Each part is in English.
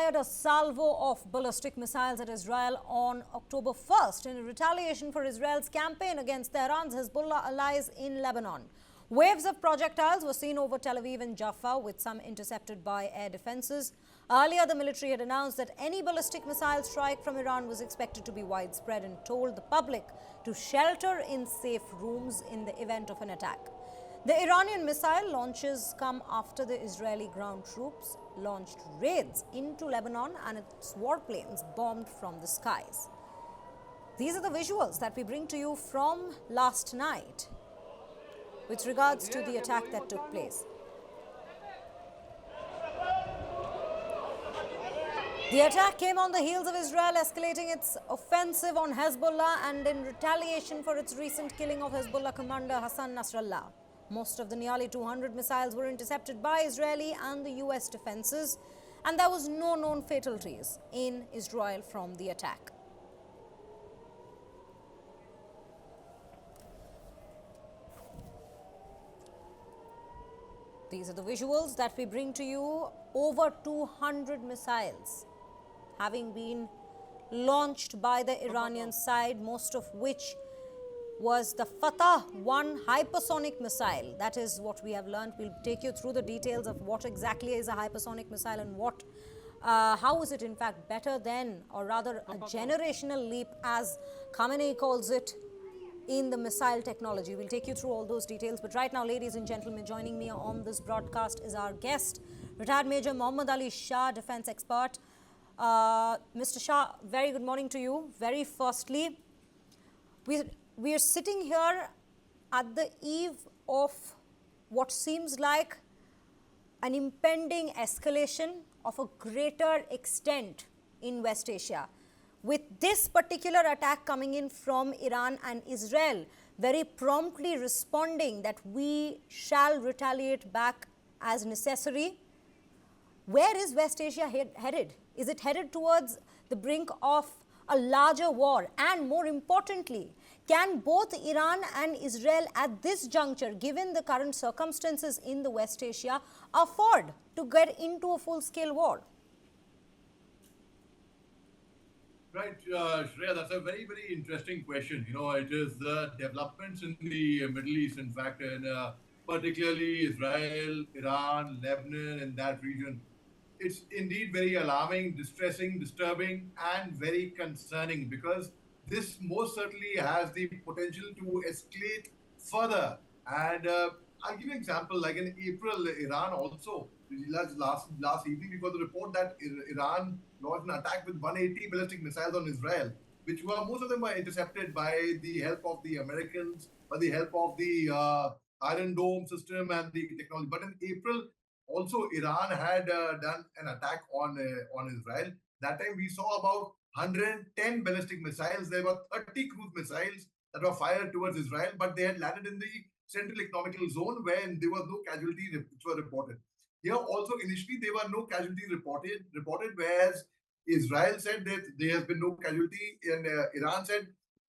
fired a salvo of ballistic missiles at Israel on October 1st in retaliation for Israel's campaign against Tehran's Hezbollah allies in Lebanon. Waves of projectiles were seen over Tel Aviv and Jaffa, with some intercepted by air defenses. Earlier, the military had announced that any ballistic missile strike from Iran was expected to be widespread and told the public to shelter in safe rooms in the event of an attack. The Iranian missile launches come after the Israeli ground troops launched raids into Lebanon and its warplanes bombed from the skies. These are the visuals that we bring to you from last night with regards to the attack that took place. The attack came on the heels of Israel escalating its offensive on Hezbollah and in retaliation for its recent killing of Hezbollah commander Hassan Nasrallah. Most of the nearly 200 missiles were intercepted by Israeli and the U.S. defenses, and there was no known fatalities in Israel from the attack. These are the visuals that we bring to you. Over 200 missiles having been launched by the Iranian side, most of which was the Fatah-1 hypersonic missile. That is what we have learned. We'll take you through the details of what exactly is a hypersonic missile and how is it in fact better than, or rather a generational leap as Khamenei calls it, in the missile technology. We'll take you through all those details. But right now, ladies and gentlemen, joining me on this broadcast is our guest, retired Major Mohammad Ali Shah, defense expert. Mr. Shah, very good morning to you. Very firstly, we are sitting here at the eve of what seems like an impending escalation of a greater extent in West Asia. With this particular attack coming in from Iran and Israel very promptly responding that we shall retaliate back as necessary, where is West Asia headed? Is it headed towards the brink of a larger war? And more importantly, can both Iran and Israel at this juncture, given the current circumstances in the West Asia, afford to get into a full-scale war? Right, Shreya, that's a very, very interesting question. You know, it is the developments in the Middle East, in fact, and particularly Israel, Iran, Lebanon, and that region. It's indeed very alarming, distressing, disturbing, and very concerning, because this most certainly has the potential to escalate further. And I'll give you an example. Like in April, Iran also, last evening, we got the report that Iran launched an attack with 180 ballistic missiles on Israel, which were, most of them were intercepted by the help of the Americans, by the help of the Iron Dome system and the technology. But in April, also Iran had done an attack on Israel. That time we saw about 110 ballistic missiles. There were 30 cruise missiles that were fired towards Israel, but they had landed in the Central Economical Zone where there was no casualties which were reported. Here also initially there were no casualties reported, whereas Israel said that there has been no casualty, and Iran said,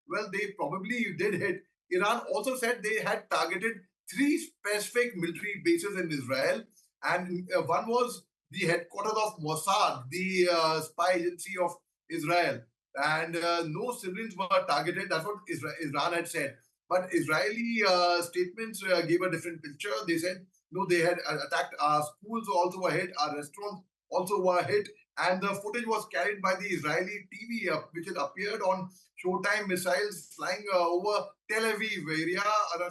well, they probably did hit. Iran also said they had targeted 3 specific military bases in Israel, and one was the headquarters of Mossad, the spy agency of Israel, and no civilians were targeted. That's what Iran had said. But Israeli statements gave a different picture. They said, no, they had attacked our schools, also were hit, our restaurants also were hit, and the footage was carried by the Israeli TV, which had appeared on Showtime missiles flying over Tel Aviv area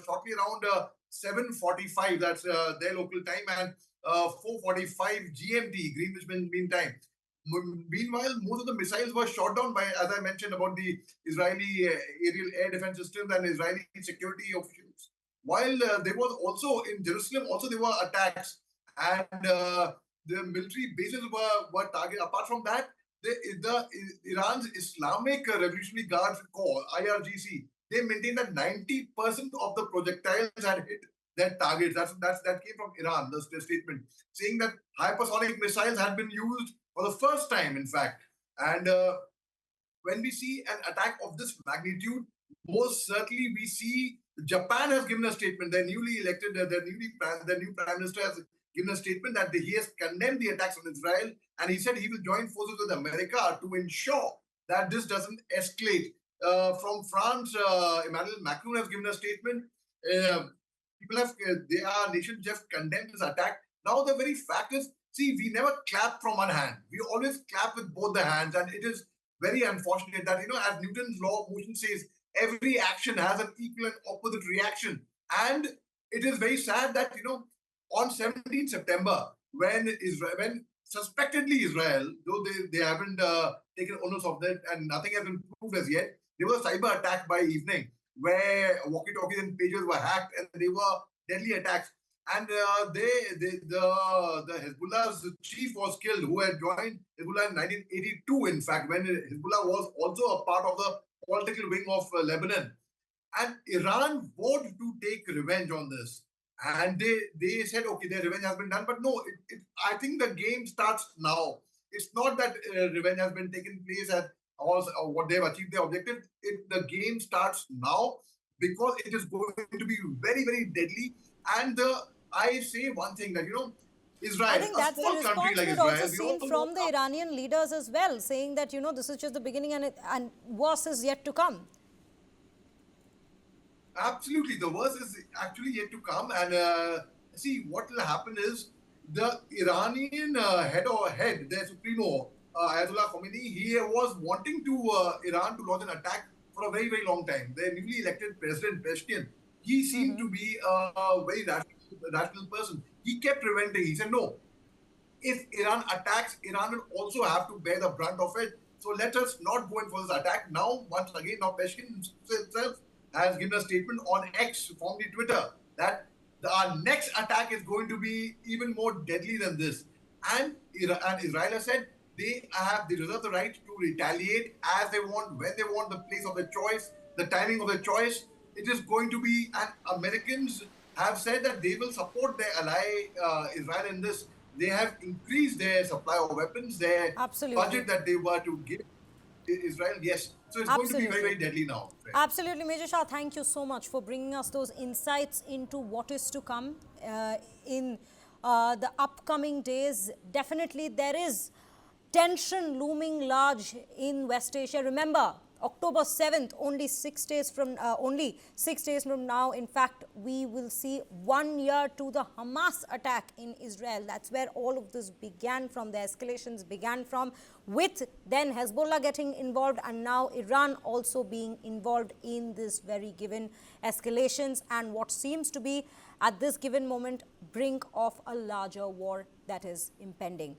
shortly around 7:45, that's their local time, and 4:45 GMT, Greenwich Mean Time. Meanwhile, most of the missiles were shot down by, as I mentioned, about the Israeli aerial air defense systems and Israeli security officials. While there was also in Jerusalem, also there were attacks, and the military bases were targeted. Apart from that, the Iran's Islamic Revolutionary Guard Corps, IRGC, they maintained that 90% of the projectiles had hit their targets. That came from Iran, the statement, saying that hypersonic missiles had been used for the first time, in fact. And when we see an attack of this magnitude, most certainly we see Japan has given a statement. Their newly elected, their new prime minister has given a statement that he has condemned the attacks on Israel, and he said he will join forces with America to ensure that this doesn't escalate. From France, Emmanuel Macron has given a statement. Uh, our nation just condemned this attack. Now the very fact is, see, we never clap from one hand. We always clap with both the hands, and it is very unfortunate that, as Newton's law of motion says, every action has an equal and opposite reaction. And it is very sad that, on 17th September, when suspectedly Israel, though they haven't taken onus of that and nothing has been proved as yet, there was a cyber attack by evening where walkie-talkies and pagers were hacked and they were deadly attacks. And the Hezbollah's chief was killed, who had joined Hezbollah in 1982, in fact, when Hezbollah was also a part of the political wing of Lebanon. And Iran vowed to take revenge on this. And they said, okay, their revenge has been done. But no, I think the game starts now. It's not that revenge has been taken place or what they've achieved their objective. The game starts now because it is going to be very, very deadly. And I say one thing that, Israel, I think that's the response like we've Israel, also seen from the Iranian leaders as well, saying that, this is just the beginning and worse is yet to come. Absolutely. The worst is actually yet to come. And see, what will happen is the Iranian head, their supremo, Ayatollah Khomeini, he was wanting to Iran to launch an attack for a very, very long time. Their newly elected president, Pezeshkian, he seemed to be a very rational person. He kept preventing. He said, no, if Iran attacks, Iran will also have to bear the brunt of it. So let us not go in for this attack. Now, once again, Pezeshkian himself has given a statement on X, formerly Twitter, that our next attack is going to be even more deadly than this. And Israel has said they reserve the right to retaliate as they want, when they want, the place of their choice, the timing of their choice. It is going to be, and Americans have said that they will support their ally Israel in this. They have increased their supply of weapons, their budget that they were to give Israel, yes. So it's going to be very, very deadly now. Right? Absolutely. Major Shah, thank you so much for bringing us those insights into what is to come in the upcoming days. Definitely there is tension looming large in West Asia. Remember, October 7th, only 6 days from now, in fact, we will see 1 year to the Hamas attack in Israel. That's where all of this began from, the escalations began from, with then Hezbollah getting involved and now Iran also being involved in this very given escalations and what seems to be, at this given moment, brink of a larger war that is impending.